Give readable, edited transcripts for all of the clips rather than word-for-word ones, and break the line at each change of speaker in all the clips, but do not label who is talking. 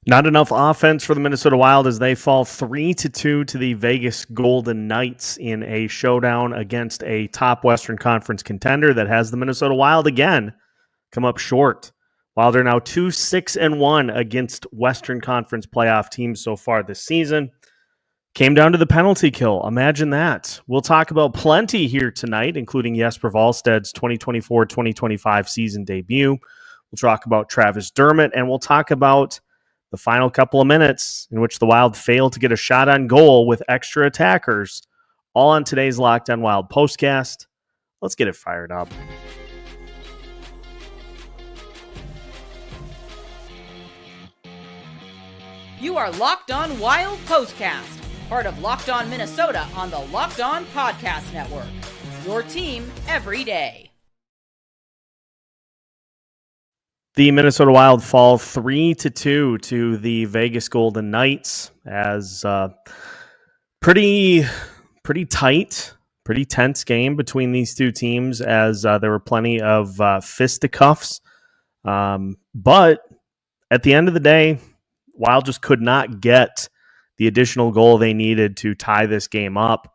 Not enough offense for the Minnesota Wild as they fall 3-2 to the Vegas Golden Knights in a showdown against a top Western Conference contender that has the Minnesota Wild again come up short. Wild are now 2-6-1 against Western Conference playoff teams so far this season. Came down to the penalty kill. Imagine that. We'll talk about plenty here tonight, including Jesper Wallstedt's 2024-2025 season debut. We'll talk about Travis Dermott, and we'll talk about the final couple of minutes in which the Wild failed to get a shot on goal with extra attackers, all on today's Locked On Wild postcast. Let's get it fired up.
You are Locked On Wild postcast, part of Locked On Minnesota on the Locked On Podcast Network. Your team every day.
The Minnesota Wild fall 3-2 to the Vegas Golden Knights as pretty tight, pretty tense game between these two teams as there were plenty of fisticuffs. But at the end of the day, Wild just could not get the additional goal they needed to tie this game up.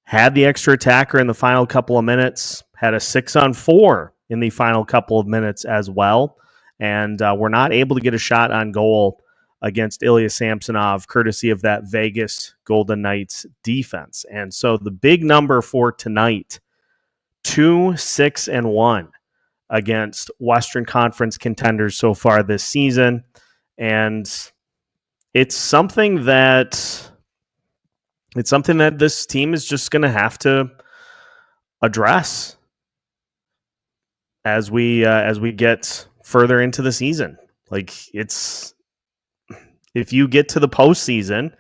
Had the extra attacker in the final couple of minutes, had a 6-on-4 in the final couple of minutes as well, and were not able to get a shot on goal against Ilya Samsonov, courtesy of that Vegas Golden Knights defense. And so the big number for tonight, 2-6-1 against Western Conference contenders so far this season. And it's something that this team is just going to have to address as we get further into the season. Like, it's if you get to the postseason,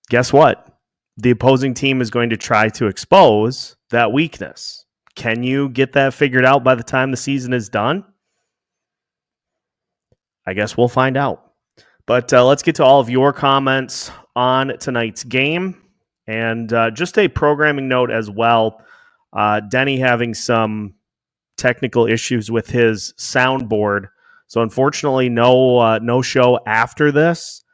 guess what? The opposing team is going to try to expose that weakness. Can you get that figured out by the time the season is done? I guess we'll find out. But let's get to all of your comments on tonight's game. And just a programming note as well. Denny having some technical issues with his soundboard. So unfortunately, no show after this.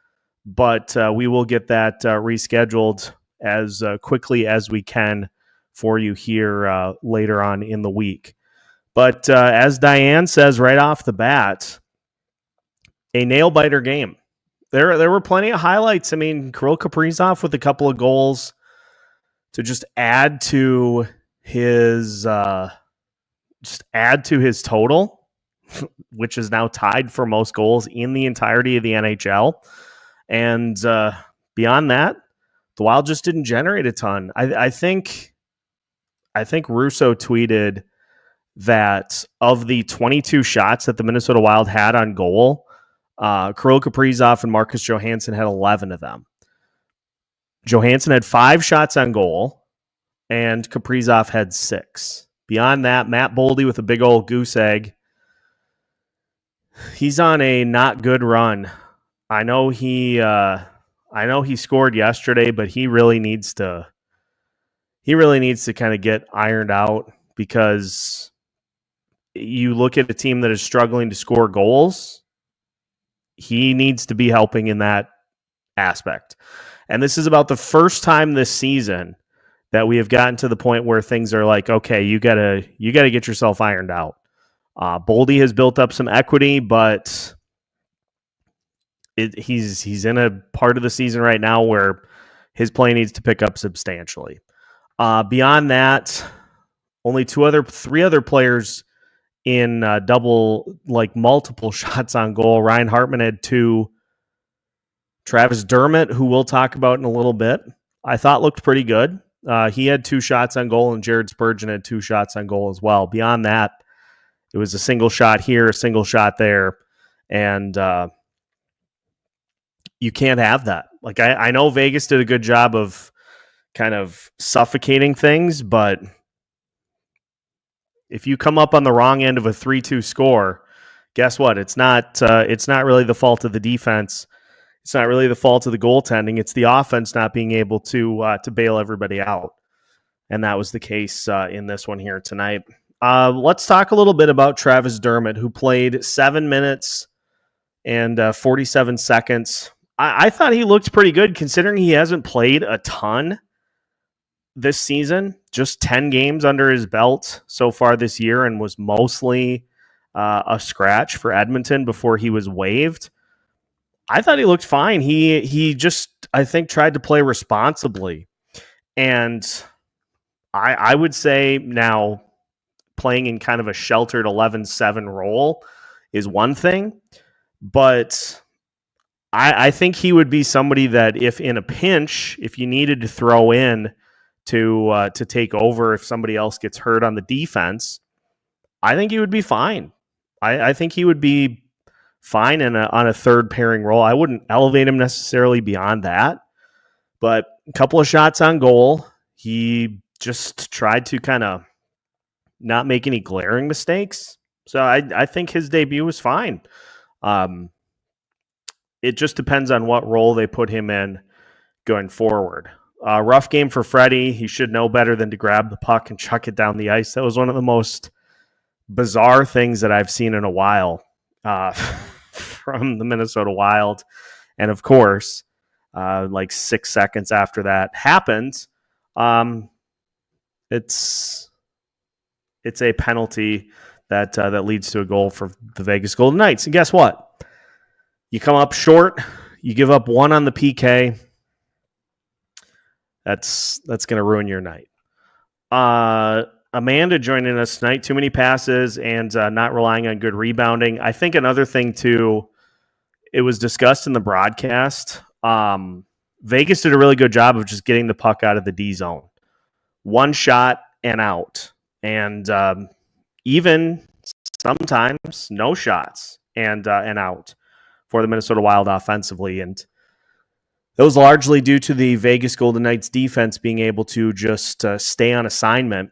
But we will get that rescheduled as quickly as we can for you here later on in the week. But as Diane says right off the bat, a nail-biter game. There were plenty of highlights. I mean, Kirill Kaprizov with a couple of goals to just add to his total, which is now tied for most goals in the entirety of the NHL. And beyond that, the Wild just didn't generate a ton. I think Russo tweeted that of the 22 shots that the Minnesota Wild had on goal, Kirill Kaprizov and Marcus Johansson had 11 of them. Johansson had 5 shots on goal, and Kaprizov had 6. Beyond that, Matt Boldy with a big old goose egg. He's on a not good run. I know he scored yesterday, but he really needs to kind of get ironed out, because you look at a team that is struggling to score goals. He needs to be helping in that aspect. And this is about the first time this season that we have gotten to the point where things are like, okay, you gotta get yourself ironed out. Boldy has built up some equity, but he's in a part of the season right now where his play needs to pick up substantially. Beyond that, only three other players in multiple shots on goal. Ryan Hartman had 2. Travis Dermott, who we'll talk about in a little bit, I thought looked pretty good. He had 2 shots on goal, and Jared Spurgeon had 2 shots on goal as well. Beyond that, it was a single shot here, a single shot there, and you can't have that. Like, I know Vegas did a good job of kind of suffocating things, but if you come up on the wrong end of a 3-2 score, guess what? It's not really the fault of the defense. It's not really the fault of the goaltending. It's the offense not being able to bail everybody out. And that was the case in this one here tonight. Let's talk a little bit about Travis Dermott, who played 7 minutes and 47 seconds. I thought he looked pretty good considering he hasn't played a ton this season. Just 10 games under his belt so far this year, and was mostly a scratch for Edmonton before he was waived. I thought he looked fine. He just, I think, tried to play responsibly. And I would say now playing in kind of a sheltered 11-7 role is one thing, but I think he would be somebody that if in a pinch, if you needed to throw in to take over if somebody else gets hurt on the defense, I think he would be fine. I think he would be fine on a third pairing role. I wouldn't elevate him necessarily beyond that, but a couple of shots on goal. He just tried to kind of not make any glaring mistakes. So I think his debut was fine. It just depends on what role they put him in going forward. Rough game for Freddie. He should know better than to grab the puck and chuck it down the ice. That was one of the most bizarre things that I've seen in a while from the Minnesota Wild. And of course, like 6 seconds after that happened, it's a penalty that leads to a goal for the Vegas Golden Knights. And guess what? You come up short. You give up one on the PK. That's going to ruin your night. Amanda joining us tonight. Too many passes and not relying on good rebounding. I think another thing too, it was discussed in the broadcast. Vegas did a really good job of just getting the puck out of the D zone. One shot and out. And even sometimes no shots and out for the Minnesota Wild offensively. And that was largely due to the Vegas Golden Knights defense being able to just stay on assignment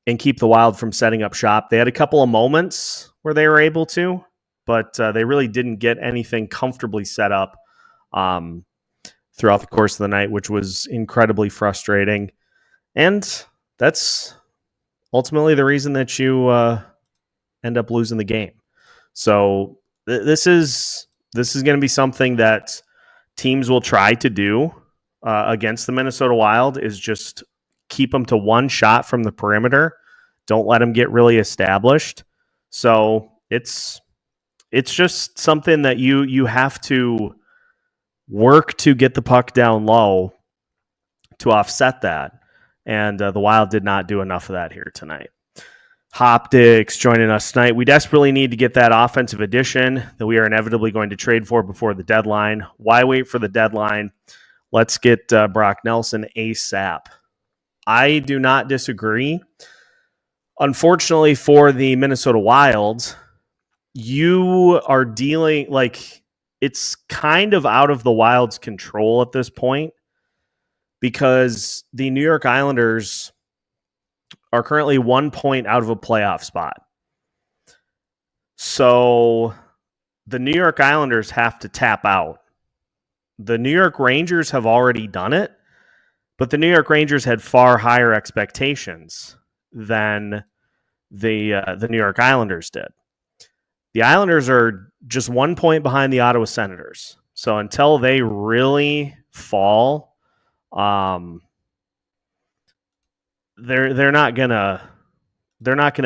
and keep the Wild from setting up shop. They had a couple of moments where they were able to, but they really didn't get anything comfortably set up throughout the course of the night, which was incredibly frustrating. And that's ultimately the reason that you end up losing the game. So this is going to be something that teams will try to do against the Minnesota Wild, is just keep them to one shot from the perimeter. Don't let them get really established. So it's just something that you have to work to get the puck down low to offset that. And the Wild did not do enough of that here tonight. Hoptics joining us tonight. We desperately need to get that offensive addition that we are inevitably going to trade for before the deadline. Why wait for the deadline? Let's get Brock Nelson ASAP. I do not disagree. Unfortunately for the Minnesota Wild, you are dealing, like, it's kind of out of the Wild's control at this point, because the New York Islanders are currently 1 point out of a playoff spot. So the New York Islanders have to tap out. The New York Rangers have already done it, but the New York Rangers had far higher expectations than the New York Islanders did. The Islanders are just 1 point behind the Ottawa Senators. So until they really fall, they're not gonna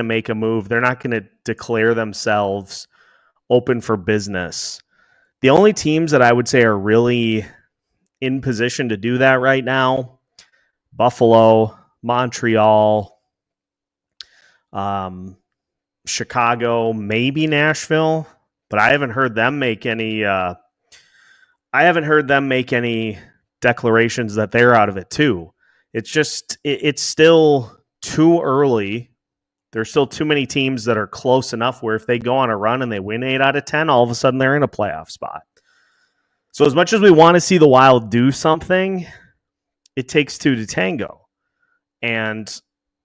make a move. They're not gonna declare themselves open for business. The only teams that I would say are really in position to do that right now: Buffalo, Montreal, Chicago, maybe Nashville, but I haven't heard them make any. I haven't heard them make any declarations that they're out of it too. It's just, it's still too early. There's still too many teams that are close enough where if they go on a run and they win 8 out of 10, all of a sudden they're in a playoff spot. So as much as we want to see the Wild do something, it takes two to tango. And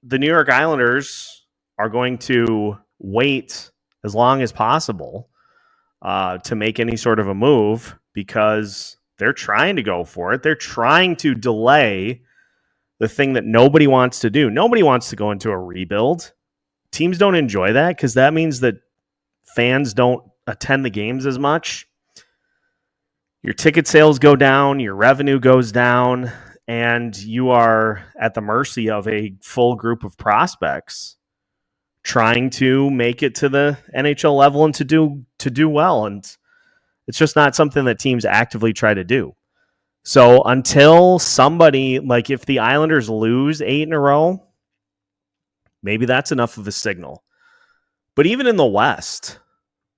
the New York Islanders are going to wait as long as possible to make any sort of a move, because they're trying to go for it. They're trying to delay the thing that nobody wants to do. Nobody wants to go into a rebuild. teams don't enjoy that because that means that fans don't attend the games as much. Your ticket sales go down, your revenue goes down, and you are at the mercy of a full group of prospects trying to make it to the NHL level and to do well. And it's just not something that teams actively try to do. So until somebody, like if the Islanders lose 8 in a row, maybe that's enough of a signal. But even in the West,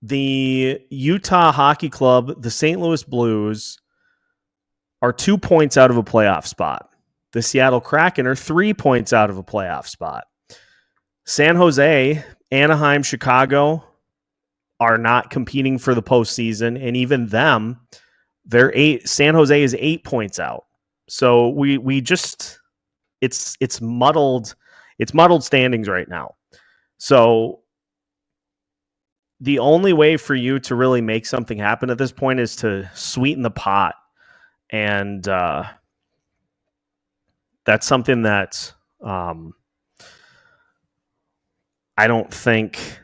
the Utah Hockey Club, the St. Louis Blues, are 2 points out of a playoff spot. The Seattle Kraken are 3 points out of a playoff spot. San Jose, Anaheim, Chicago are not competing for the postseason, and even them, San Jose is 8 points out. So we just it's muddled standings right now. So the only way for you to really make something happen at this point is to sweeten the pot, and that's something that I don't think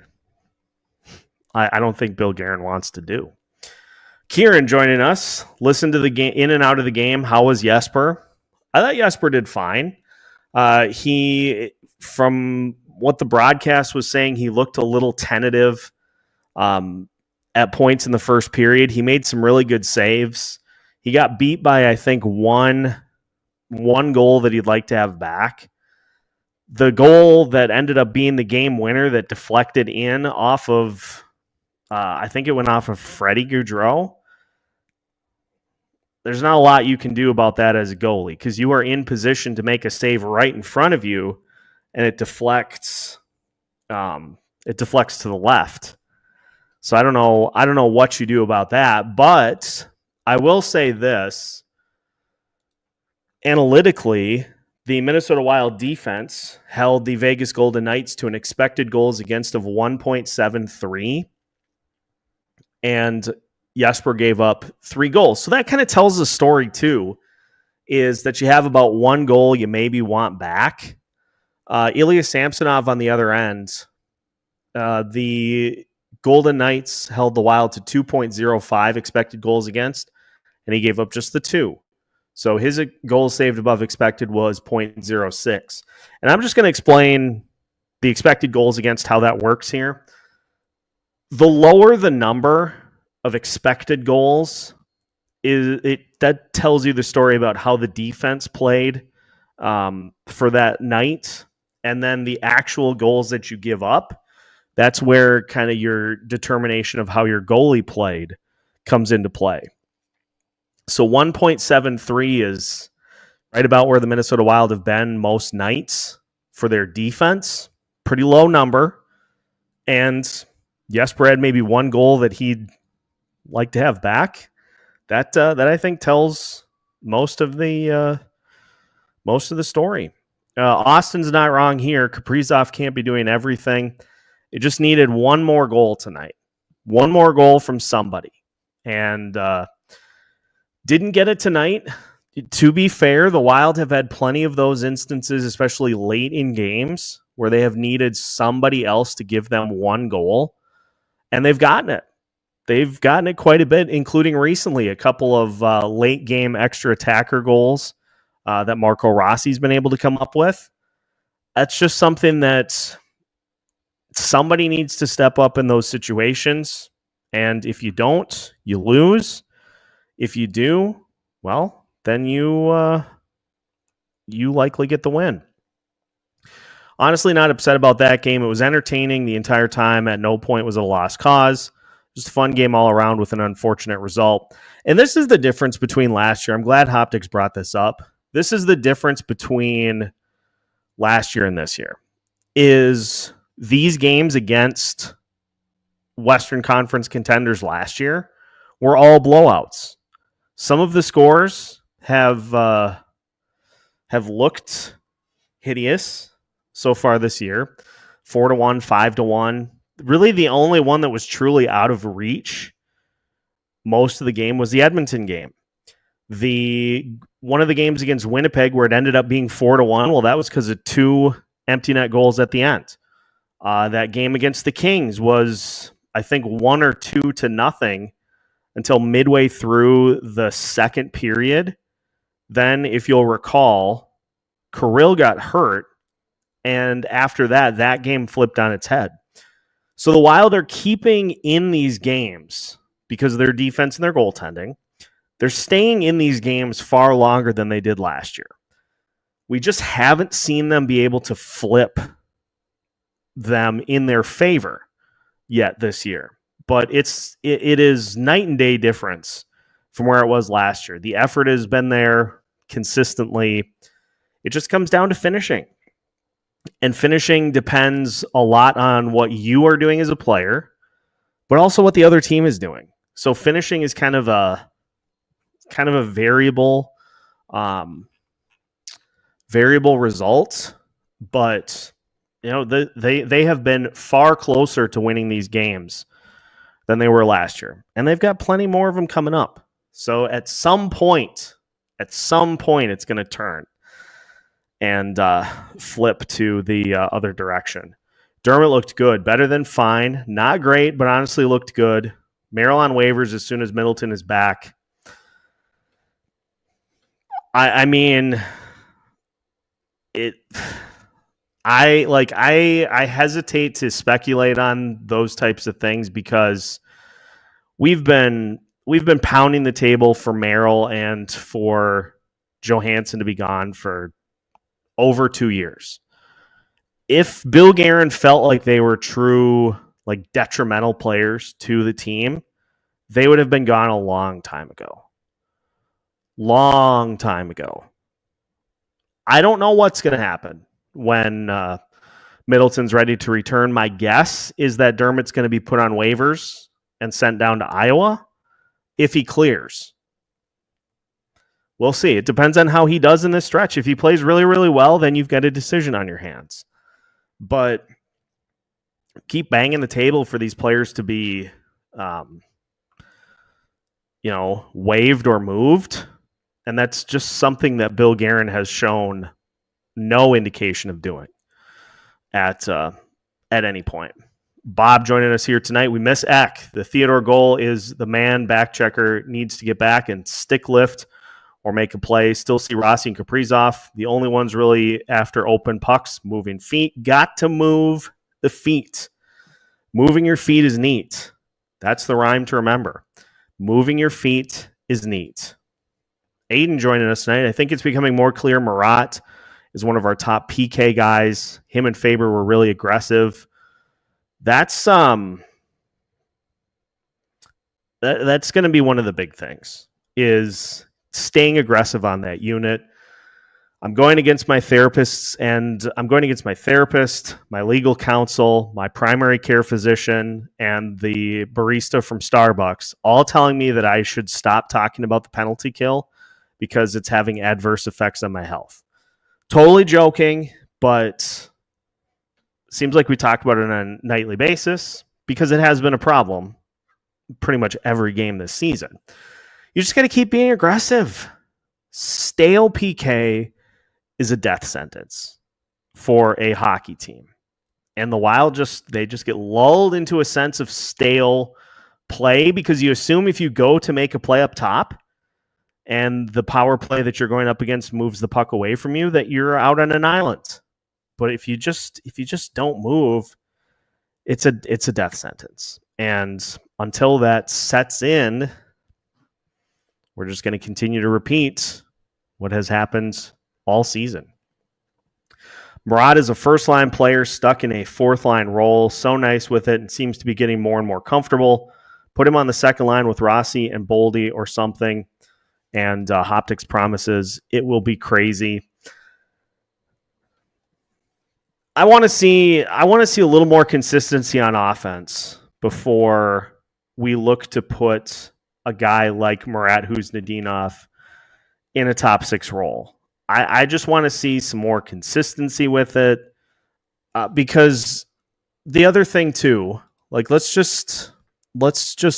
Bill Guerin wants to do. Kieran joining us. Listen to the game, in and out of the game. How was Jesper? I thought Jesper did fine. He, from what the broadcast was saying, he looked a little tentative at points in the first period. He made some really good saves. He got beat by, I think, one goal that he'd like to have back. The goal that ended up being the game winner that deflected in off of, I think it went off of Freddie Gaudreau. There's not a lot you can do about that as a goalie because you are in position to make a save right in front of you, and it deflects. It deflects to the left. So I don't know what you do about that, but I will say this: analytically, the Minnesota Wild defense held the Vegas Golden Knights to an expected goals against of 1.73, and Jesper gave up 3 goals. So that kind of tells the story too, is that you have about 1 goal you maybe want back. Ilya Samsonov on the other end, the Golden Knights held the Wild to 2.05 expected goals against, and he gave up just the 2. So his goals saved above expected was 0.06. And I'm just going to explain the expected goals against, how that works here. The lower the number of expected goals, that tells you the story about how the defense played for that night. And then the actual goals that you give up, that's where kind of your determination of how your goalie played comes into play. So 1.73 is right about where the Minnesota Wild have been most nights for their defense. Pretty low number. And Jesper had maybe 1 goal that he'd like to have back. That I think tells most of the story. Austin's not wrong here. Kaprizov can't be doing everything. It just needed 1 more goal tonight. 1 more goal from somebody. And didn't get it tonight. To be fair, the Wild have had plenty of those instances, especially late in games, where they have needed somebody else to give them 1 goal. And they've gotten it. They've gotten it quite a bit, including recently a couple of late game extra attacker goals that Marco Rossi's been able to come up with. That's just something that somebody needs to step up in those situations. And if you don't, you lose. If you do, well, then you likely get the win. Honestly, not upset about that game. It was entertaining the entire time. At no point was it a lost cause. Just a fun game all around with an unfortunate result. And this is the difference between last year. I'm glad Hoptics brought this up. This is the difference between last year and this year. Is these games against Western Conference contenders last year were all blowouts. Some of the scores have looked hideous so far this year. 4-1, 5-1. Really, the only one that was truly out of reach most of the game was the Edmonton game. One of the games against Winnipeg where it ended up being 4-1, well, that was because of 2 empty net goals at the end. That game against the Kings was, I think, 1 or 2-0 until midway through the second period. Then, if you'll recall, Kirill got hurt, and after that, that game flipped on its head. So the Wild are keeping in these games because of their defense and their goaltending. They're staying in these games far longer than they did last year. We just haven't seen them be able to flip them in their favor yet this year. But it is night and day difference from where it was last year. The effort has been there consistently. It just comes down to finishing. And finishing depends a lot on what you are doing as a player, but also what the other team is doing. So finishing is kind of a variable result, but they have been far closer to winning these games than they were last year, and they've got plenty more of them coming up. So at some point, it's going to turn and flip to the other direction. Dermott looked good, better than fine, not great, but honestly looked good. Merrill on waivers as soon as Middleton is back. I hesitate to speculate on those types of things because we've been pounding the table for Merrill and for Johansson to be gone for over 2 years. If Bill Guerin felt like they were true, detrimental players to the team, they would have been gone a long time ago. Long time ago. I don't know what's going to happen when Middleton's ready to return. My guess is that Dermott's going to be put on waivers and sent down to Iowa if he clears. We'll see. It depends on how he does in this stretch. If he plays really, really well, then you've got a decision on your hands. But keep banging the table for these players to be, waived or moved. And that's just something that Bill Guerin has shown no indication of doing at any point. Bob joining us here tonight. We miss Eck. The Theodore goal is the man back checker needs to get back and stick lift or make a play. Still see Rossi and Kaprizov, the only ones really after open pucks, moving feet. Got to move the feet. Moving your feet is neat. That's the rhyme to remember. Moving your feet is neat. Aiden joining us tonight. I think it's becoming more clear Marat is one of our top PK guys. Him and Faber were really aggressive. That's going to be one of the big things, is staying aggressive on that unit. I'm going against my therapists, and I'm going against my therapist, my legal counsel, my primary care physician, and the barista from Starbucks, all telling me that I should stop talking about the penalty kill because it's having adverse effects on my health. Totally joking, but seems like we talk about it on a nightly basis because it has been a problem pretty much every game this season. You just got to keep being aggressive. Stale PK is a death sentence for a hockey team. And the Wild they just get lulled into a sense of stale play because you assume if you go to make a play up top and the power play that you're going up against moves the puck away from you, that you're out on an island. But if you just don't move, it's a death sentence. And until that sets in, we're just going to continue to repeat what has happened all season. Marat is a first-line player stuck in a fourth-line role. So nice with it and seems to be getting more and more comfortable. Put him on the second line with Rossi and Boldy or something. And Hoptics promises it will be crazy. I want to see a little more consistency on offense before we look to put a guy like Marat Huznadinov in a top six role. I just want to see some more consistency with it because the other thing too, let's just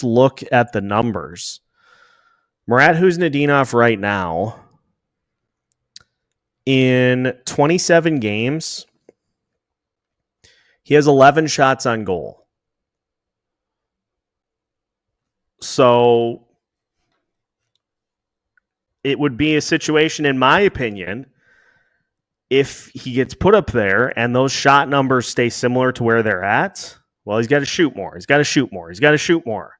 look at the numbers. Marat Huznadinov right now in 27 games, He has 11 shots on goal. So it would be a situation, in my opinion, if he gets put up there and those shot numbers stay similar to where they're at, well, he's got to shoot more. He's got to shoot more. He's got to shoot more.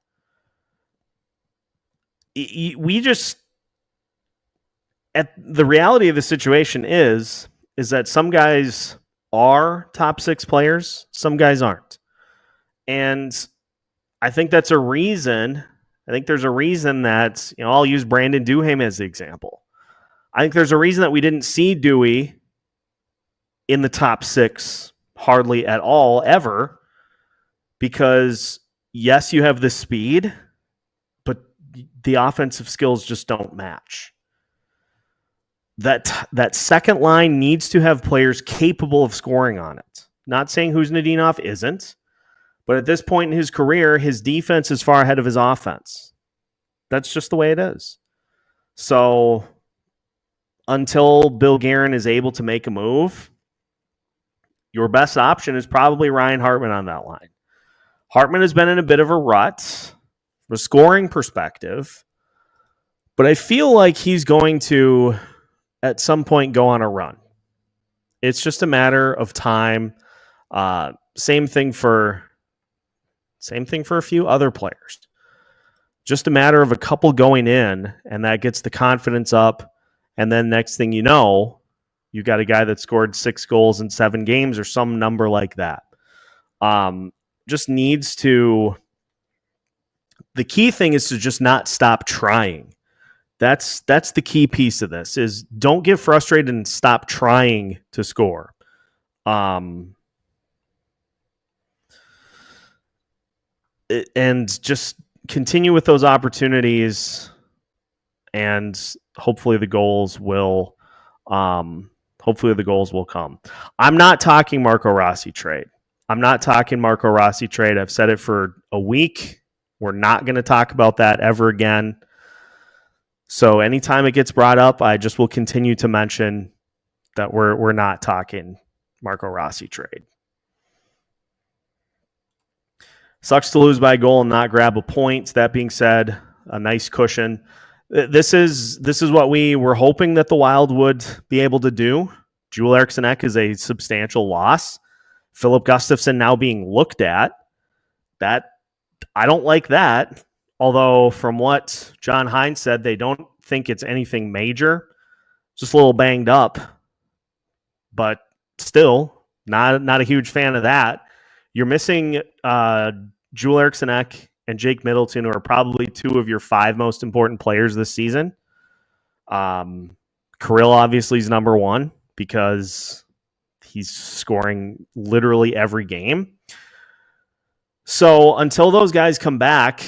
We just, the reality of the situation is that some guys are top 6 players, some guys aren't. And I think that's a reason. I think there's a reason that, I'll use Brandon Duhaime as the example. I think there's a reason that we didn't see Dewey in the top 6 hardly at all, ever, because yes, you have the speed, but the offensive skills just don't match. That second line needs to have players capable of scoring on it. Not saying Kuznetsov isn't, but at this point in his career, his defense is far ahead of his offense. That's just the way it is. So until Bill Guerin is able to make a move, your best option is probably Ryan Hartman on that line. Hartman has been in a bit of a rut from a scoring perspective, but I feel like he's going to, at some point, go on a run. It's just a matter of time. Same thing for a few other players. Just a matter of a couple going in, and that gets the confidence up. And then next thing you know, you got a guy that scored 6 goals in 7 games or some number like that. Just needs to. The key thing is to just not stop trying. That's the key piece of this, is don't get frustrated and stop trying to score. And just continue with those opportunities, and hopefully the goals will come. I'm not talking Marco Rossi trade. I've said it for a week. We're not going to talk about that ever again. So anytime it gets brought up, I just will continue to mention that we're not talking Marco Rossi trade. Sucks to lose by a goal and not grab a point. That being said, a nice cushion. This is what we were hoping that the Wild would be able to do. Joel Eriksson Ek is a substantial loss. Filip Gustavsson now being looked at. That I don't like that. Although from what John Hines said, they don't think it's anything major. Just a little banged up. But still, not a huge fan of that. You're missing Joel Eriksson Ek and Jake Middleton, who are probably 2 of your 5 most important players this season. Kirill obviously is number 1 because he's scoring literally every game. So until those guys come back,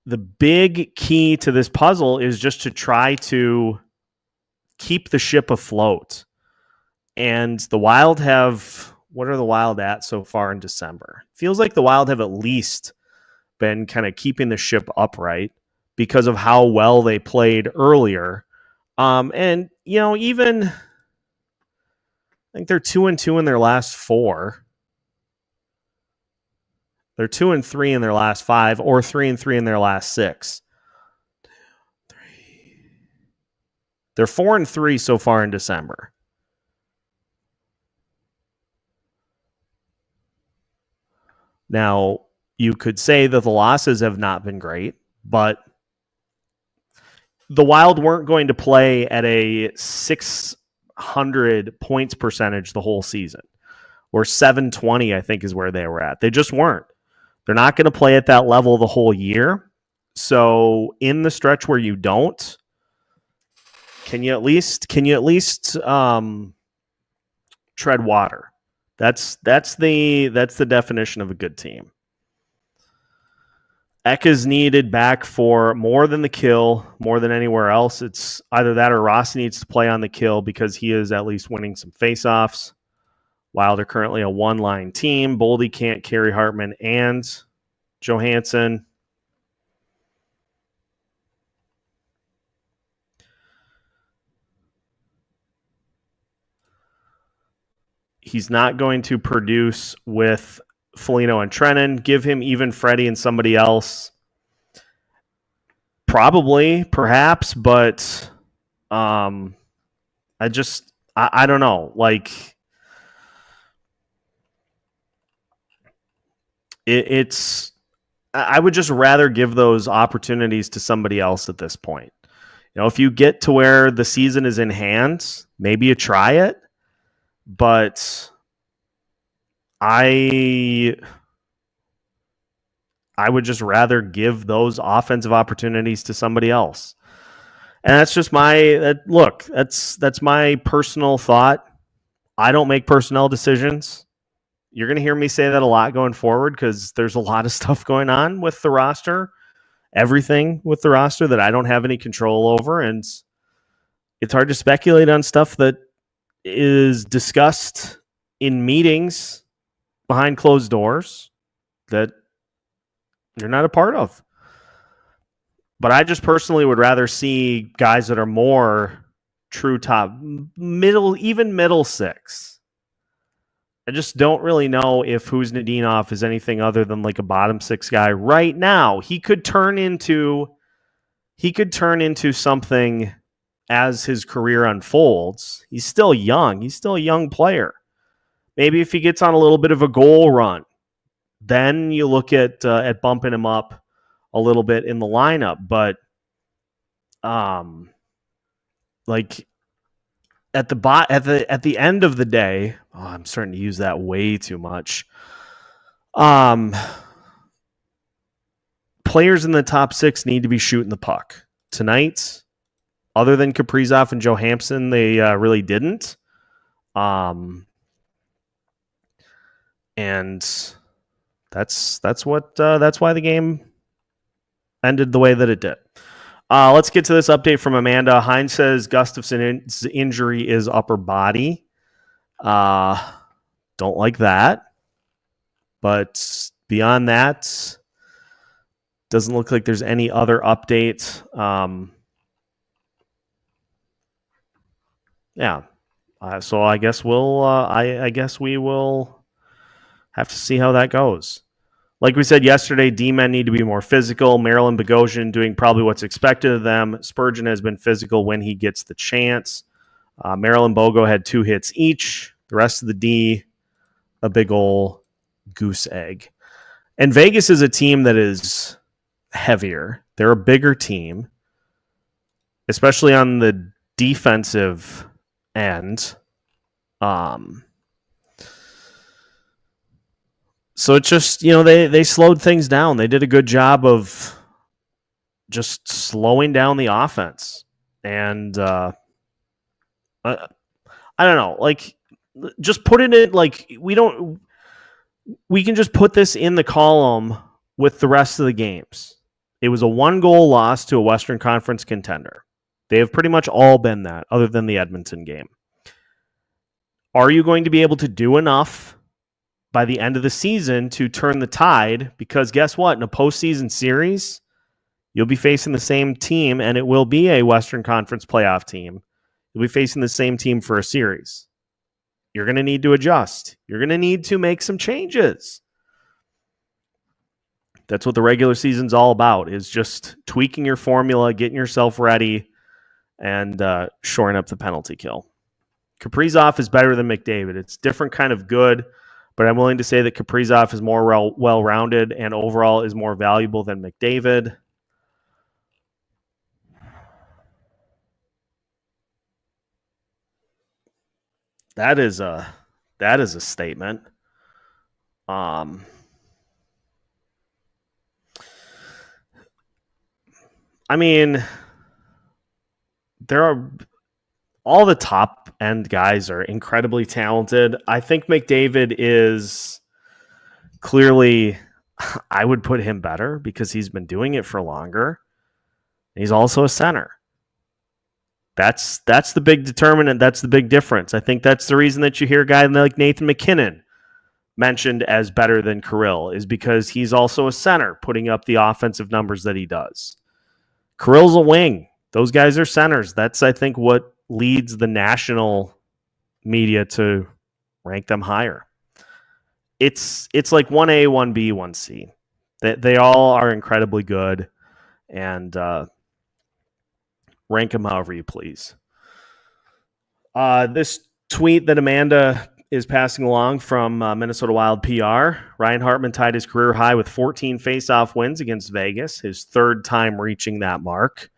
the big key to this puzzle is just to try to keep the ship afloat. And the Wild have, what are the Wild at so far in December? Feels like the Wild have at least been kind of keeping the ship upright because of how well they played earlier. And, even I think they're 2-2 in their last 4. They're 2-3 in their last 5, or 3-3 in their last 6. They're 4-3 so far in December. Now, you could say that the losses have not been great, but the Wild weren't going to play at a 600 points percentage the whole season, or 720, I think is where they were at. They just weren't. They're not going to play at that level the whole year. So in the stretch where you don't, can you at least tread water? That's the definition of a good team. Ek is needed back for more than the kill, more than anywhere else. It's either that or Rossi needs to play on the kill because he is at least winning some faceoffs. Wild are currently a 1-line team. Boldy can't carry Hartman and Johansson. He's not going to produce with Foligno and Trennan. Give him even Freddie and somebody else. Probably, perhaps, but I don't know. Like, I would just rather give those opportunities to somebody else at this point. You know, if you get to where the season is in hand, maybe you try it. But I would just rather give those offensive opportunities to somebody else. And that's just that's my personal thought. I don't make personnel decisions. You're going to hear me say that a lot going forward because there's a lot of stuff going on with the roster, everything with the roster that I don't have any control over. And it's hard to speculate on stuff that is discussed in meetings behind closed doors that you're not a part of. But I just personally would rather see guys that are more true top, even middle six. I just don't really know if Kuznetsov is anything other than like a bottom six guy right now. He could turn into something as his career unfolds. He's still young. He's still a young player. Maybe if he gets on a little bit of a goal run, then you look at bumping him up a little bit in the lineup. But like at the end of the day, I'm starting to use that way too much. Players in the top six need to be shooting the puck tonight. Other than Kaprizov and Johansson, they really didn't. And that's why the game ended the way that it did. Let's get to this update from Amanda. Hines says Gustavsson's injury is upper body. Don't like that. But beyond that, doesn't look like there's any other update. So I guess we will have to see how that goes. Like we said yesterday, D-men need to be more physical. Maryland Bogosian doing probably what's expected of them. Spurgeon has been physical when he gets the chance. Maryland Bogo had 2 hits each. The rest of the D, a big ol' goose egg. And Vegas is a team that is heavier. They're a bigger team, especially on the defensive end. So it's just, they slowed things down. They did a good job of just slowing down the offense. And I don't know, like, just put it in, like, we can just put this in the column with the rest of the games. It was a 1-goal loss to a Western Conference contender. They have pretty much all been that, other than the Edmonton game. Are you going to be able to do enough by the end of the season to turn the tide? Because guess what? In a postseason series, you'll be facing the same team, and it will be a Western Conference playoff team. You'll be facing the same team for a series. You're going to need to adjust. You're going to need to make some changes. That's what the regular season's all about, is just tweaking your formula, getting yourself ready, and shoring up the penalty kill. Kaprizov is better than McDavid. It's different kind of good, but I'm willing to say that Kaprizov is more well-rounded and overall is more valuable than McDavid. That is a statement. I mean, there are all the top end guys are incredibly talented. I think McDavid is clearly, I would put him better because he's been doing it for longer. He's also a center. That's the big determinant. That's the big difference. I think that's the reason that you hear a guy like Nathan McKinnon mentioned as better than Kirill, is because he's also a center, putting up the offensive numbers that he does. Kirill's a wing. Those guys are centers. That's, I think, what leads the national media to rank them higher. It's like 1A, 1B, 1C. They all are incredibly good, and rank them however you please. This tweet that Amanda is passing along from Minnesota Wild PR. Ryan Hartman tied his career high with 14 face-off wins against Vegas, his third time reaching that mark.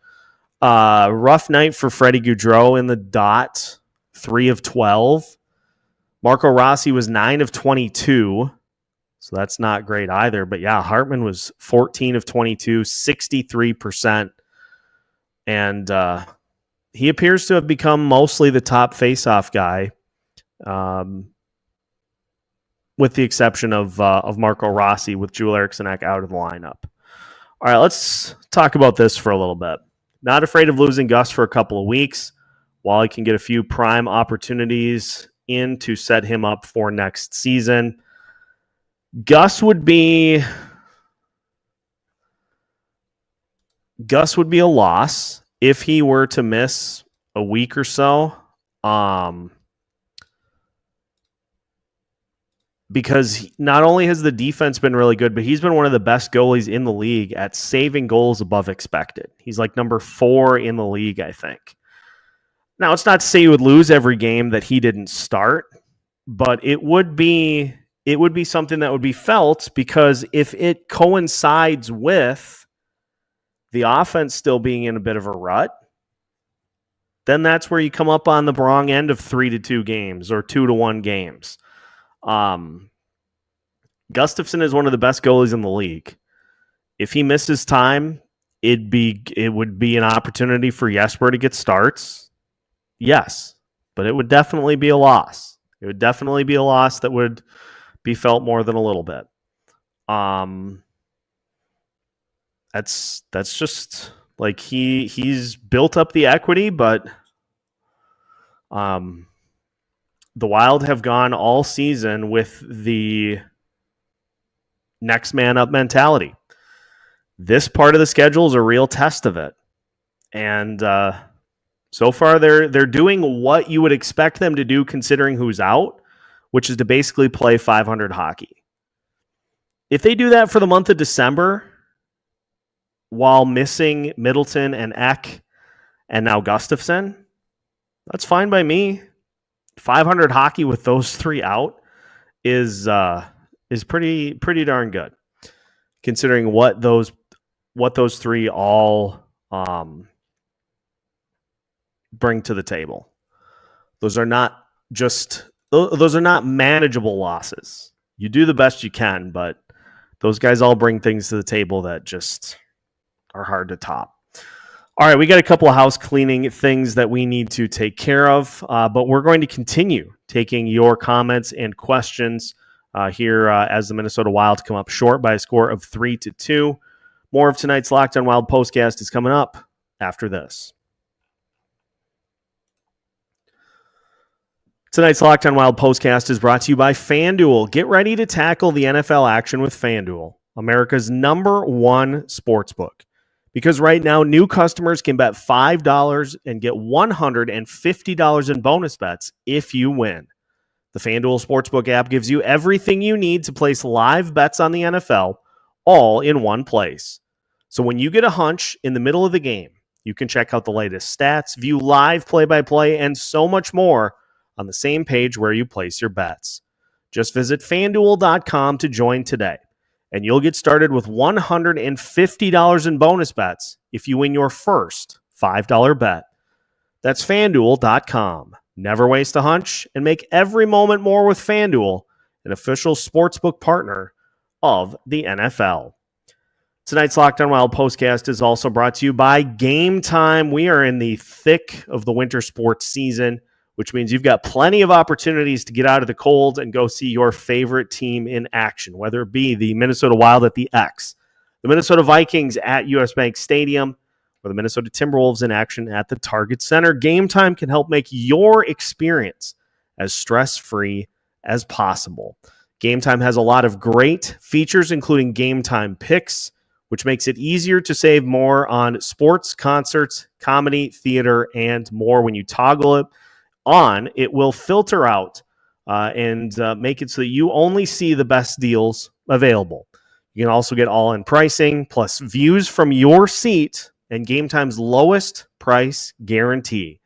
Rough night for Freddie Gaudreau in the dot, 3 of 12. Marco Rossi was 9 of 22, so that's not great either. But yeah, Hartman was 14 of 22, 63%. And he appears to have become mostly the top face-off guy, with the exception of Marco Rossi with Joel Eriksson out of the lineup. All right, let's talk about this for a little bit. Not afraid of losing Gus for a couple of weeks while he can get a few prime opportunities in to set him up for next season. Gus would be a loss if he were to miss a week or so. Because not only has the defense been really good, but he's been one of the best goalies in the league at saving goals above expected. He's like number 4 in the league, I think. Now, it's not to say you would lose every game that he didn't start, but it would be something that would be felt, because if it coincides with the offense still being in a bit of a rut, then that's where you come up on the wrong end of 3-2 games or 2-1 games. Gustavsson is one of the best goalies in the league. If he misses time, it would be an opportunity for Jesper to get starts. Yes, but it would definitely be a loss. It would definitely be a loss that would be felt more than a little bit. That's just like he's built up the equity, but the Wild have gone all season with the next man up mentality. This part of the schedule is a real test of it. And so far they're doing what you would expect them to do considering who's out, which is to basically play 500 hockey. If they do that for the month of December while missing Middleton and Ek and now Gustavsson, that's fine by me. 500 hockey with those 3 out is pretty darn good, considering what those 3 all bring to the table. Those are not manageable losses. You do the best you can, but those guys all bring things to the table that just are hard to top. All right, we got a couple of house cleaning things that we need to take care of, but we're going to continue taking your comments and questions here as the Minnesota Wild come up short by a score of 3-2. More of tonight's Locked On Wild postcast is coming up after this. Tonight's Locked On Wild postcast is brought to you by FanDuel. Get ready to tackle the NFL action with FanDuel, America's #1 sportsbook. Because right now, new customers can bet $5 and get $150 in bonus bets if you win. The FanDuel Sportsbook app gives you everything you need to place live bets on the NFL, all in one place. So when you get a hunch in the middle of the game, you can check out the latest stats, view live play-by-play, and so much more on the same page where you place your bets. Just visit FanDuel.com to join today, and you'll get started with $150 in bonus bets if you win your first $5 bet. That's FanDuel.com. Never waste a hunch and make every moment more with FanDuel, an official sportsbook partner of the NFL. Tonight's Locked On Wild postcast is also brought to you by Game Time. We are in the thick of the winter sports season, which means you've got plenty of opportunities to get out of the cold and go see your favorite team in action, whether it be the Minnesota Wild at the X, the Minnesota Vikings at US Bank Stadium, or the Minnesota Timberwolves in action at the Target Center. Game Time can help make your experience as stress-free as possible. Game Time has a lot of great features, including Game Time Picks, which makes it easier to save more on sports, concerts, comedy, theater, and more. When you toggle it on, it will filter out and make it so that you only see the best deals available. You can also get all-in pricing plus views from your seat and Game Time's lowest price guarantee.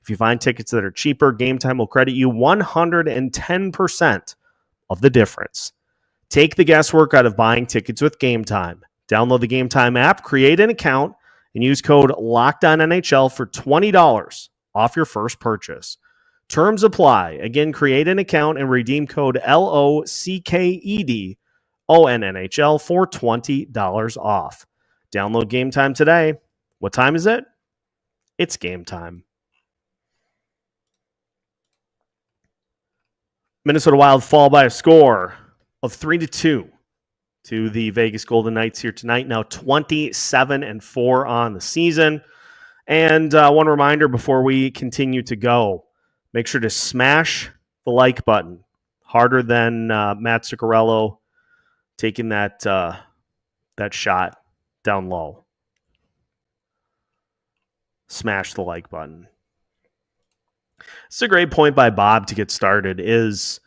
If you find tickets that are cheaper, Game Time will credit you 110% of the difference. Take the guesswork out of buying tickets with Game Time. Download the Game Time app, create an account, and use code LOCKEDONNHL for $20 off your first purchase. Terms apply. Again, create an account and redeem code LOCKEDONNHL for $20 off. Download Game Time today. What time is it? It's game time. Minnesota Wild fall by a score of 3-2 to the Vegas Golden Knights here tonight. Now 27-4 on the season. And one reminder before we continue to go, make sure to smash the like button. Harder than Matt Zuccarello taking that shot down low. Smash the like button. It's a great point by Bob to get started is,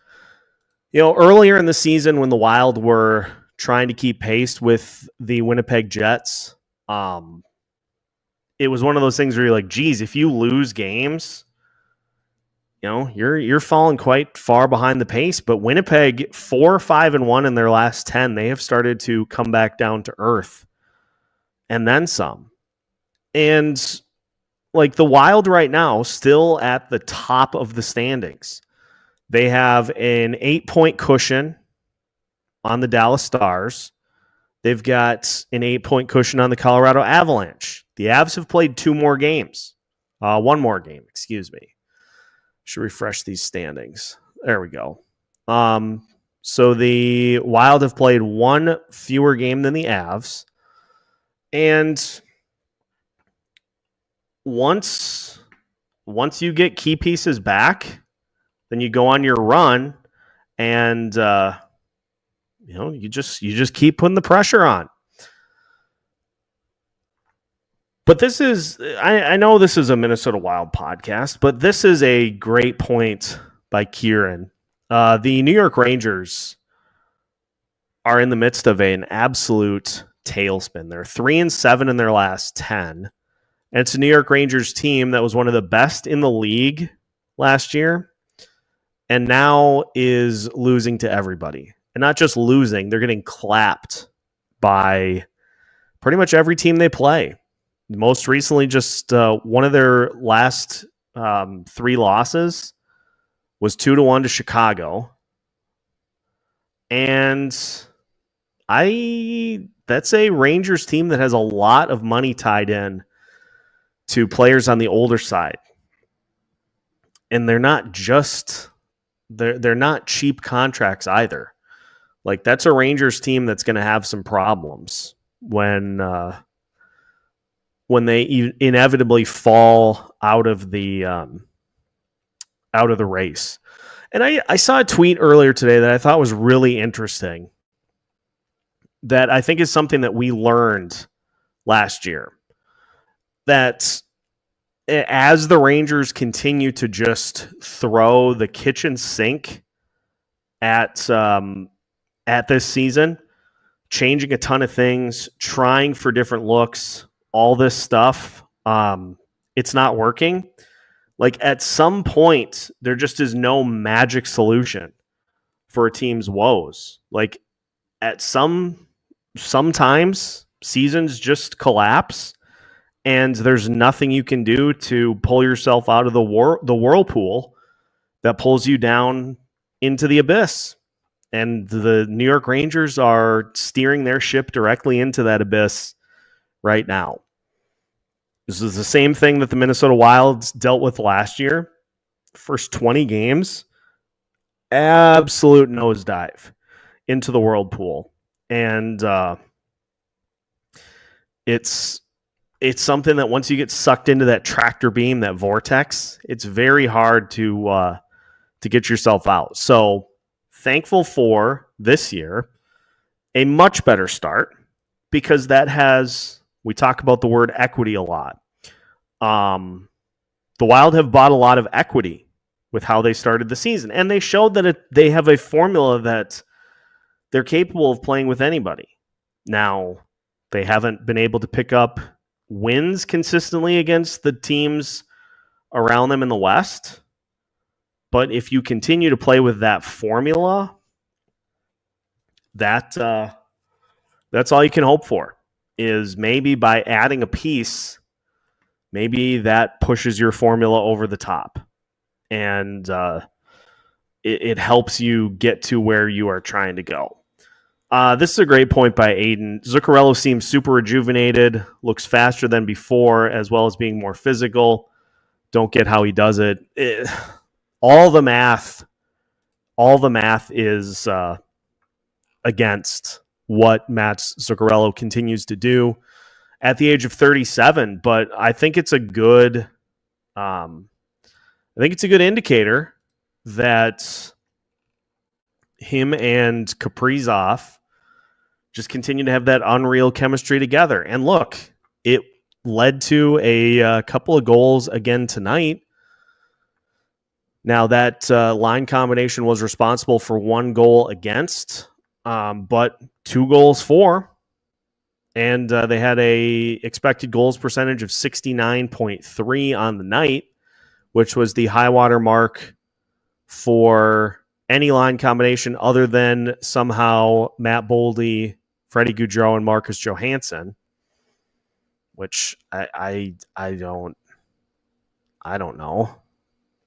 earlier in the season when the Wild were trying to keep pace with the Winnipeg Jets, it was one of those things where you're like, geez, if you lose games, you're falling quite far behind the pace. But Winnipeg, 4-5-1 in their last 10, they have started to come back down to earth and then some. And the Wild right now, still at the top of the standings. They have an 8-point cushion on the Dallas Stars. They've got an 8-point cushion on the Colorado Avalanche. The Avs have played one more game, excuse me. Should refresh these standings. There we go. So the Wild have played one fewer game than the Avs. And once you get key pieces back, then you go on your run and you just keep putting the pressure on. But this is, I know this is a Minnesota Wild podcast, but this is a great point by Kieran. The New York Rangers are in the midst of an absolute tailspin. They're 3-7 in their last 10. And it's a New York Rangers team that was one of the best in the league last year and now is losing to everybody. And not just losing, they're getting clapped by pretty much every team they play. Most recently, just one of their last 3 losses was 2-1 to Chicago. And that's a Rangers team that has a lot of money tied in to players on the older side. And they're not cheap contracts either. That's a Rangers team that's going to have some problems when they inevitably fall out of the race. And I saw a tweet earlier today that I thought was really interesting that I think is something that we learned last year. That as the Rangers continue to just throw the kitchen sink at this season, changing a ton of things, trying for different looks, all this stuff, it's not working. At some point, there just is no magic solution for a team's woes. At sometimes seasons just collapse, and there's nothing you can do to pull yourself out of the whirlpool that pulls you down into the abyss. And the New York Rangers are steering their ship directly into that abyss right now. This is the same thing that the Minnesota Wild dealt with last year. First 20 games, absolute nosedive into the whirlpool. And it's something that once you get sucked into that tractor beam, that vortex, it's very hard to get yourself out. So thankful for this year, a much better start, because we talk about the word equity a lot. The Wild have bought a lot of equity with how they started the season. And they showed that they have a formula that they're capable of playing with anybody. Now, they haven't been able to pick up wins consistently against the teams around them in the West. But if you continue to play with that formula, that's all you can hope for, is maybe by adding a piece, maybe that pushes your formula over the top. And it helps you get to where you are trying to go. This is a great point by Aiden. Zuccarello seems super rejuvenated, looks faster than before, as well as being more physical. Don't get how he does it. All the math is against what Matt Zuccarello continues to do at the age of 37. But I think it's a good indicator that him and Kaprizov just continue to have that unreal chemistry together. And look, it led to a couple of goals again tonight. Now, that line combination was responsible for 1 goal against, but 2 goals for. And they had a expected goals percentage of 69.3 on the night, which was the high water mark for any line combination other than somehow Matt Boldy, Freddie Gaudreau, and Marcus Johansson, which I don't know.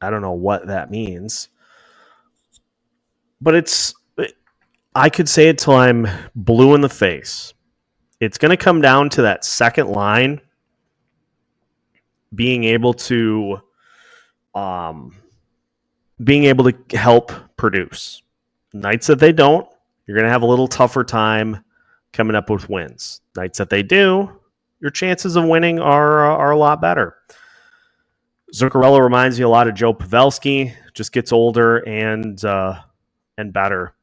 I don't know what that means. But I could say it till I'm blue in the face. It's going to come down to that second line being able to help produce. Nights that they don't, you're going to have a little tougher time coming up with wins. Nights that they do, your chances of winning are a lot better. Zuccarello reminds me a lot of Joe Pavelski, just gets older and better.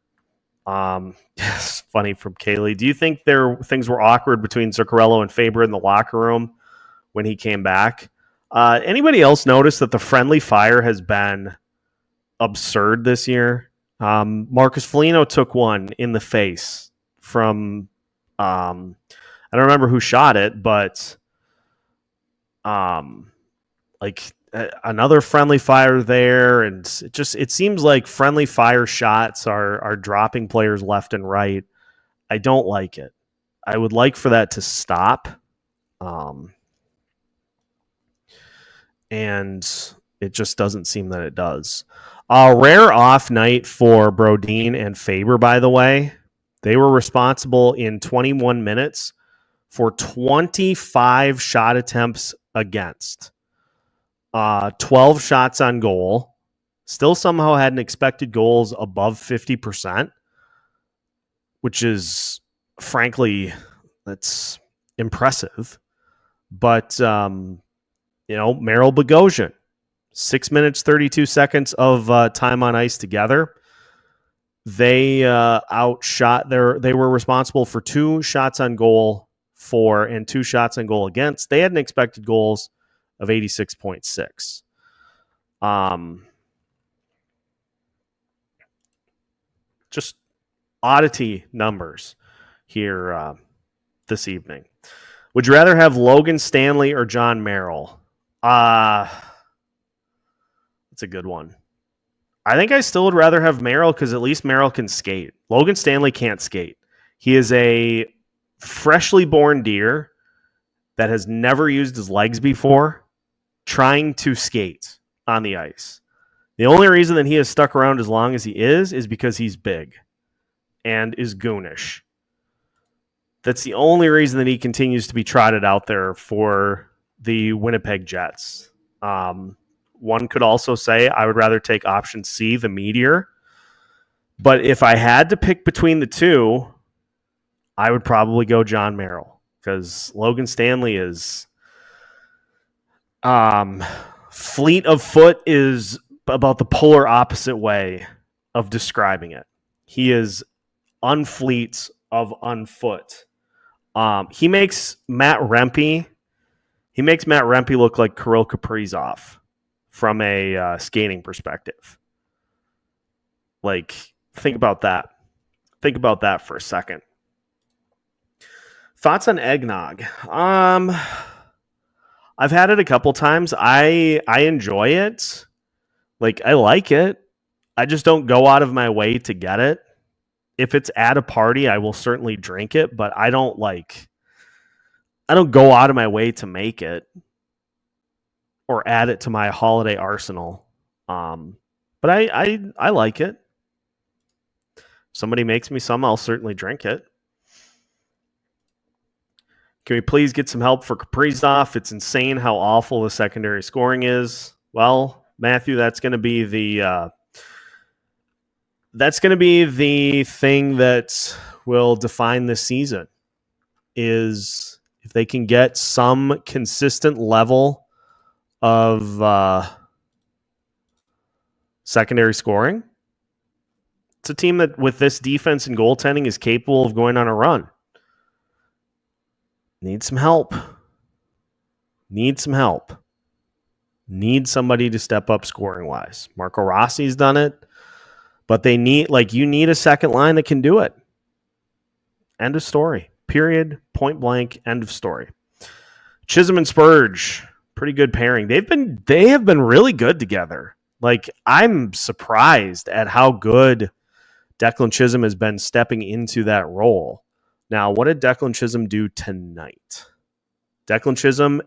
It's funny from Kaylee. Do you think things were awkward between Zuccarello and Faber in the locker room when he came back? Anybody else notice that the friendly fire has been absurd this year? Marcus Foligno took one in the face from I don't remember who shot it, but another friendly fire there, and it seems like friendly fire shots are dropping players left and right. I don't like it. I would like for that to stop. And it just doesn't seem that it does. A rare off night for Brodin and Faber, by the way. They were responsible in 21 minutes for 25 shot attempts against. 12 shots on goal. Still somehow had an expected goals above 50%, which is, frankly, that's impressive. But, Merrill Bogosian, 6 minutes, 32 seconds of time on ice together. They they were responsible for 2 shots on goal for and 2 shots on goal against. They had an expected goals of 86.6. Just oddity numbers here this evening. Would you rather have Logan Stanley or John Merrill? That's a good one. I think I still would rather have Merrill because at least Merrill can skate. Logan Stanley can't skate. He is a freshly born deer that has never used his legs before trying to skate on the ice. The only reason that he has stuck around as long as he is because he's big and is goonish. That's the only reason that he continues to be trotted out there for the Winnipeg Jets. One could also say I would rather take option C, the Meteor. But if I had to pick between the two, I would probably go John Merrill because Logan Stanley is fleet of foot is about the polar opposite way of describing it. He is unfleet of unfoot. He makes Matt Rempe look like Kirill Kaprizov from a skating perspective. Like, think about that. Think about that for a second. Thoughts on eggnog? I've had it a couple times. I enjoy it. Like, I like it. I just don't go out of my way to get it. If it's at a party, I will certainly drink it, but I don't go out of my way to make it or add it to my holiday arsenal. But I like it. If somebody makes me some, I'll certainly drink it. Can we please get some help for Kaprizov? It's insane how awful the secondary scoring is. Well, Matthew, that's going to be the thing that will define this season. Is if they can get some consistent level of secondary scoring. It's a team that, with this defense and goaltending, is capable of going on a run. Need some help. Need somebody to step up scoring-wise. Marco Rossi's done it, but you need a second line that can do it. End of story. Period. Point blank. End of story. Chisholm and Spurge, pretty good pairing. They have been really good together. Like, I'm surprised at how good Declan Chisholm has been stepping into that role. Now, what did Declan Chisholm do tonight? Declan Chisholm,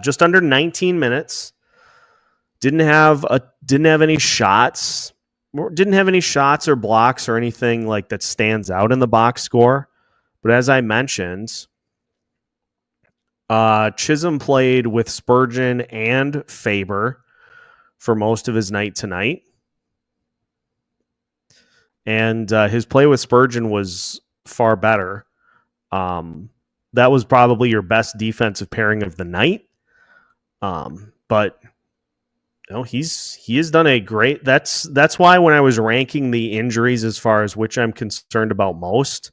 just under 19 minutes, didn't have any shots, or blocks or anything like that stands out in the box score. But as I mentioned, Chisholm played with Spurgeon and Faber for most of his night tonight. And his play with Spurgeon was far better. That was probably your best defensive pairing of the night. But he has done a great. That's why when I was ranking the injuries as far as which I'm concerned about most,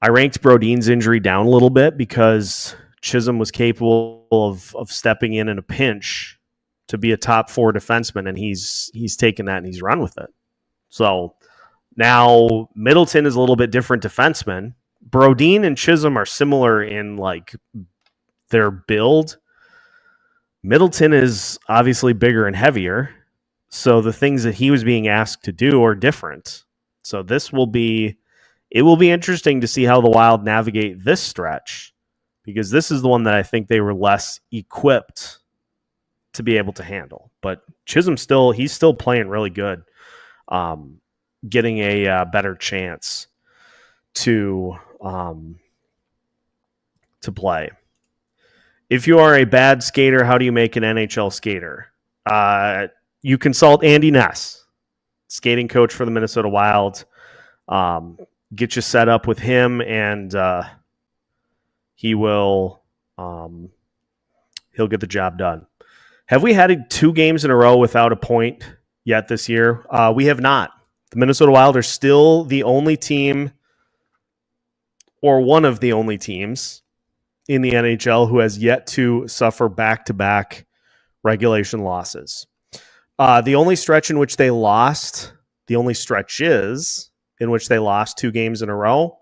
I ranked Brodin's injury down a little bit because Chisholm was capable of stepping in a pinch to be a top 4 defenseman, and he's taken that and he's run with it. So now Middleton is a little bit different defenseman. Brodin and Chisholm are similar in like their build. Middleton is obviously bigger and heavier, so the things that he was being asked to do are different. So it will be interesting to see how the Wild navigate this stretch, because this is the one that I think they were less equipped to be able to handle. But Chisholm he's still playing really good, getting a better chance to play. If you are a bad skater, how do you make an NHL skater? You consult Andy Ness, skating coach for the Minnesota Wild. Get you set up with him, and he'll get the job done. Have we had 2 games in a row without a point yet this year? We have not. The Minnesota Wild are still the only team, or one of the only teams in the NHL who has yet to suffer back-to-back regulation losses. The only stretches in which they lost 2 games in a row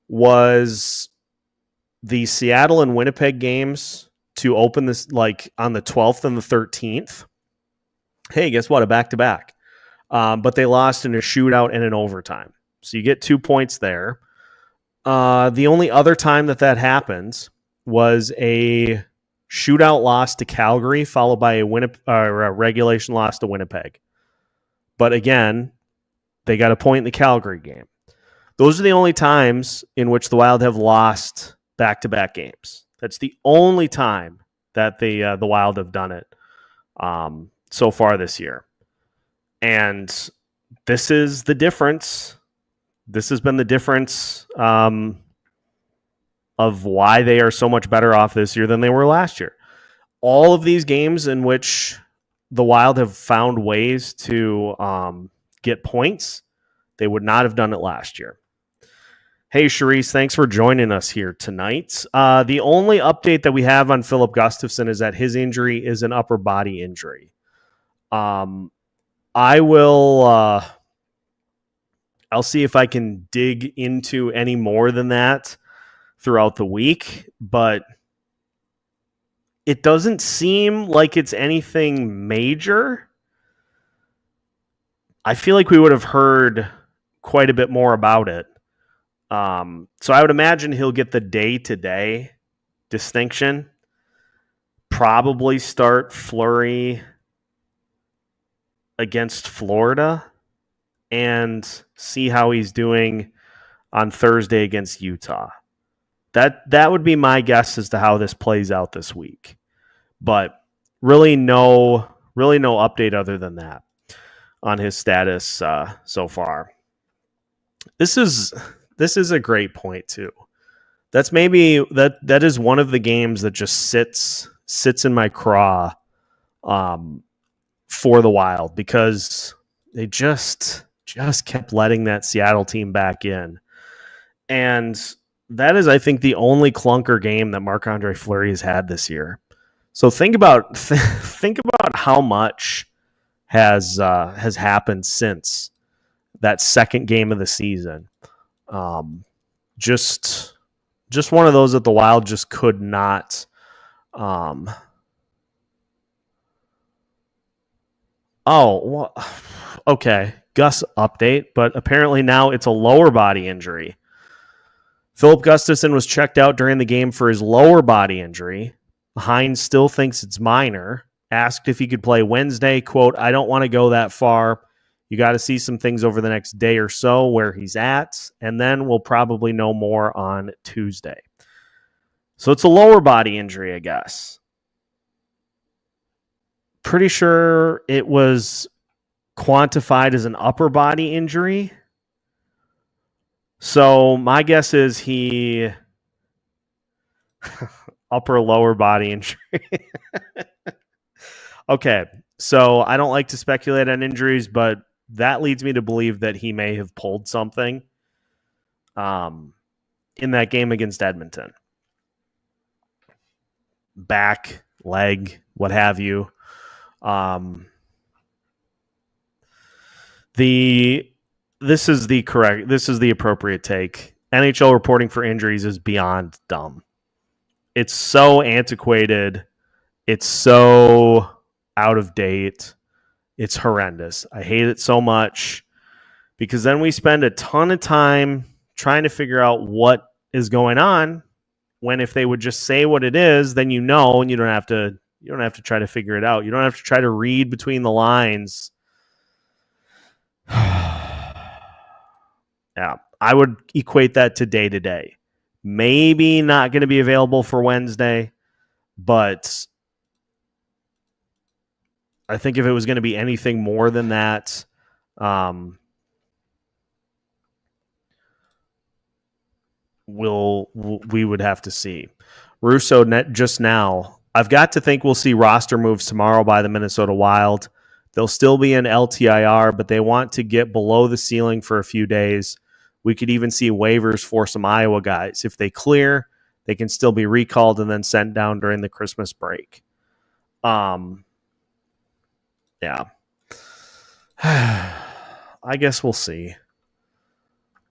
was the Seattle and Winnipeg games to open this, like on the 12th and the 13th. Hey, guess what? A back-to-back. But they lost in a shootout and an overtime. So you get 2 points there. The only other time that happened was a shootout loss to Calgary, followed by a regulation loss to Winnipeg. But again, they got a point in the Calgary game. Those are the only times in which the Wild have lost back-to-back games. That's the only time that the Wild have done it so far this year. And this is the difference. This has been the difference of why they are so much better off this year than they were last year. All of these games in which the Wild have found ways to get points, they would not have done it last year. Hey, Charisse, thanks for joining us here tonight. The only update that we have on Filip Gustavsson is that his injury is an upper body injury. I will. I'll see if I can dig into any more than that throughout the week, but it doesn't seem like it's anything major. I feel like we would have heard quite a bit more about it. So I would imagine he'll get the day-to-day distinction. Probably start Fleury against Florida and see how he's doing on Thursday against Utah. That would be my guess as to how this plays out this week. But really no update other than that on his status so far. This is a great point too. That's maybe that is one of the games that just sits in my craw for the Wild, because they just kept letting that Seattle team back in. And that is, I think, the only clunker game that Marc-Andre Fleury has had this year. So think about how much has happened since that second game of the season. Just one of those that the Wild just could not. Okay. Gus update, but apparently now it's a lower body injury. Filip Gustavsson was checked out during the game for his lower body injury. Hines still thinks it's minor. Asked if he could play Wednesday, quote, "I don't want to go that far. You got to see some things over the next day or so where he's at, and then we'll probably know more on Tuesday." So it's a lower body injury, I guess. Pretty sure it was quantified as an upper body injury. So my guess is he upper lower body injury. Okay, so I don't like to speculate on injuries, but that leads me to believe that he may have pulled something in that game against Edmonton. Back, leg, what have you. This is the appropriate take. NHL reporting for injuries is beyond dumb. It's so antiquated. It's so out of date. It's horrendous. I hate it so much, because then we spend a ton of time trying to figure out what is going on, when if they would just say what it is, then you know, and you don't have to try to figure it out. You don't have to try to read between the lines. Yeah, I would equate that to day-to-day. Maybe not going to be available for Wednesday, but I think if it was going to be anything more than that, we would have to see. Russo just now, I've got to think we'll see roster moves tomorrow by the Minnesota Wild. They'll still be in LTIR, but they want to get below the ceiling for a few days. We could even see waivers for some Iowa guys. If they clear, they can still be recalled and then sent down during the Christmas break. Yeah. I guess we'll see.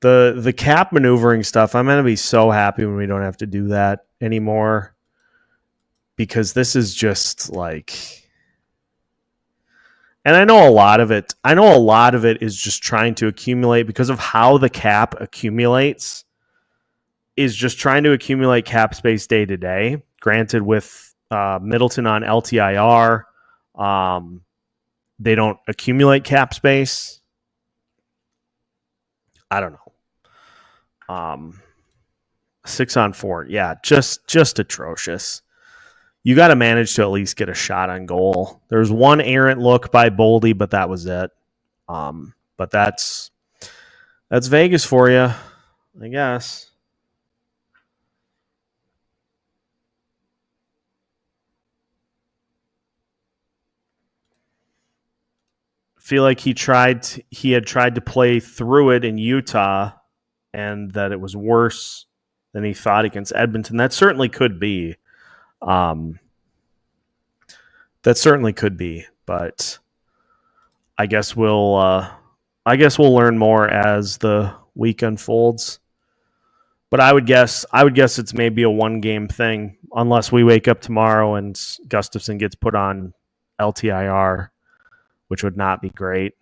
The cap maneuvering stuff, I'm going to be so happy when we don't have to do that anymore, because this is just like... And I know a lot of it is just trying to accumulate, because of how the cap accumulates, is just trying to accumulate cap space day to day. Granted, with Middleton on LTIR, they don't accumulate cap space. I don't know. 6-on-4. Yeah, just atrocious. You got to manage to at least get a shot on goal. There's one errant look by Boldy, but that was it. But that's Vegas for you, I guess. Feel like he had tried to play through it in Utah and that it was worse than he thought against Edmonton. That certainly could be. But I guess we'll learn more as the week unfolds. But I would guess it's maybe a one-game thing, unless we wake up tomorrow and Gustavsson gets put on LTIR, which would not be great.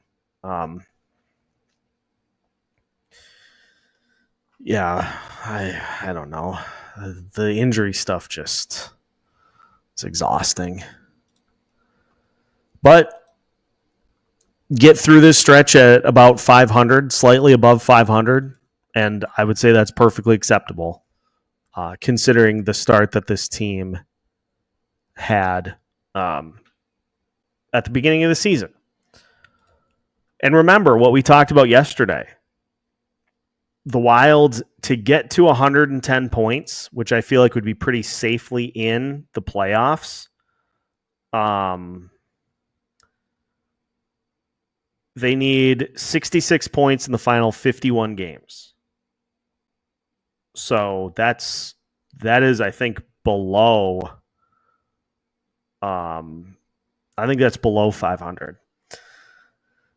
Yeah, I don't know. The injury stuff it's exhausting. But get through this stretch at about 500, slightly above 500, and I would say that's perfectly acceptable, considering the start that this team had at the beginning of the season. And remember what we talked about yesterday. The Wild, to get to 110 points, which I feel like would be pretty safely in the playoffs, they need 66 points in the final 51 games. So that is, I think, below. I think that's below 500.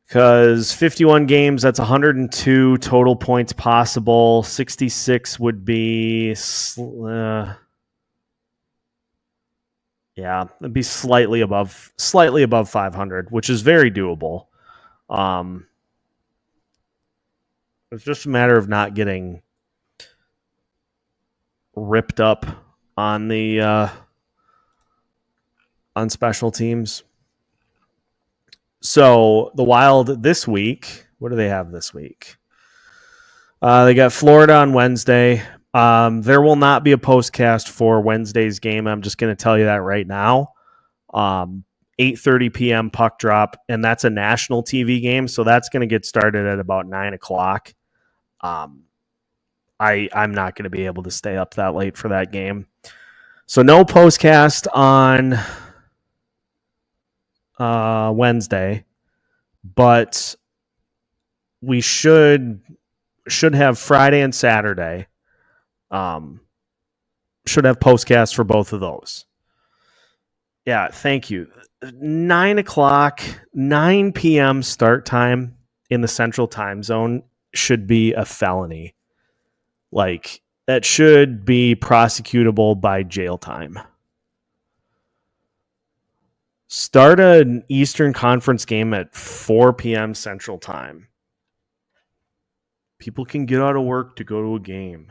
Because 51 games, that's 102 total points possible. 66 would be, it'd be slightly above 500, which is very doable. It's just a matter of not getting ripped up on the on special teams. So the Wild this week, what do they have this week? They got Florida on Wednesday. There will not be a postcast for Wednesday's game. I'm just going to tell you that right now. 8:30 p.m. puck drop, and that's a national TV game, so that's going to get started at about 9 o'clock. I'm not going to be able to stay up that late for that game. So no postcast on Wednesday, but we should have Friday and Saturday. Should have postcasts for both of those. Yeah, thank you. 9 o'clock, 9 p.m. start time in the Central Time Zone should be a felony. Like, that should be prosecutable by jail time. Start an Eastern Conference game at 4 p.m. Central Time. People can get out of work to go to a game.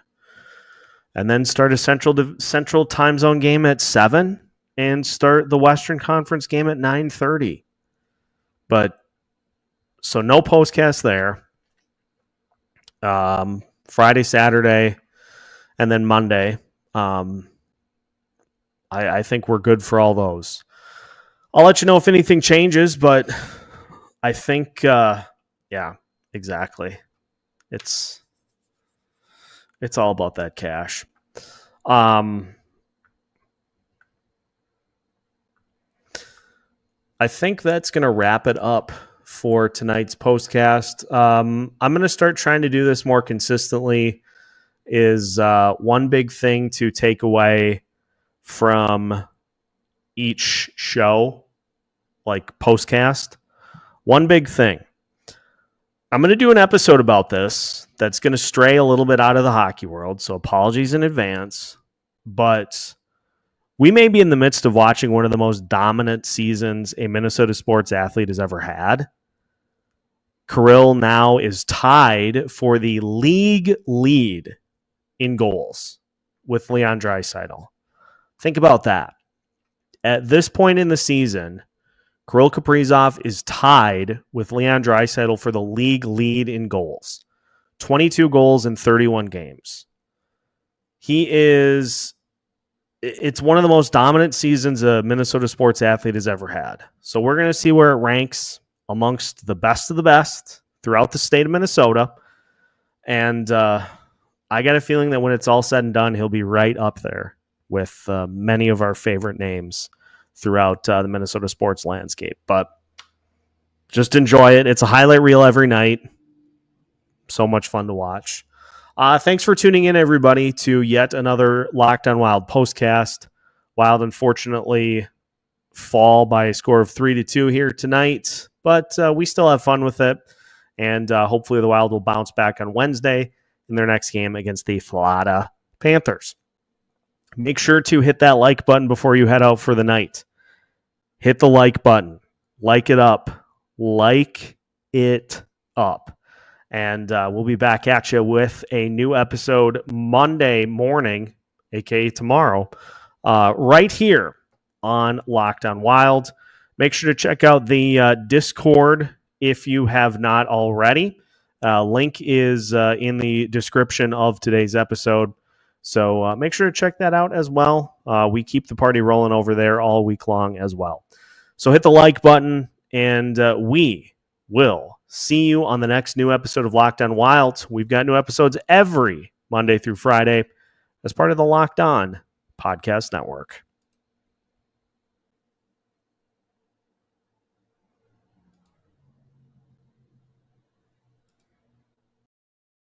And then start a Central Time Zone game at 7 and start the Western Conference game at 9:30. But, so no postcast there. Friday, Saturday, and then Monday. I think we're good for all those. I'll let you know if anything changes, but I think, yeah, exactly. It's all about that cash. I think that's going to wrap it up for tonight's postcast. I'm going to start trying to do this more consistently. Is one big thing to take away from each show, like postcast. One big thing. I'm going to do an episode about this that's going to stray a little bit out of the hockey world, so apologies in advance. But we may be in the midst of watching one of the most dominant seasons a Minnesota sports athlete has ever had. Kirill now is tied for the league lead in goals with Leon Draisaitl. Think about that. At this point in the season, Kirill Kaprizov is tied with Leon Draisaitl for the league lead in goals. 22 goals in 31 games. It's one of the most dominant seasons a Minnesota sports athlete has ever had. So we're going to see where it ranks amongst the best of the best throughout the state of Minnesota. And I got a feeling that when it's all said and done, he'll be right up there with many of our favorite names throughout the Minnesota sports landscape. But just enjoy it. It's a highlight reel every night. So much fun to watch. Thanks for tuning in, everybody, to yet another Locked On Wild postcast. Wild, unfortunately, fall by a score of 3-2 here tonight, but we still have fun with it, and hopefully the Wild will bounce back on Wednesday in their next game against the Florida Panthers. Make sure to hit that like button before you head out for the night. Hit the like button. Like it up. Like it up. And we'll be back at you with a new episode Monday morning, aka tomorrow, right here on Locked On Wild. Make sure to check out the Discord if you have not already. Link is in the description of today's episode. So make sure to check that out as well. We keep the party rolling over there all week long as well. So hit the like button, and we will see you on the next new episode of Locked On Wild. We've got new episodes every Monday through Friday as part of the Locked On Podcast Network.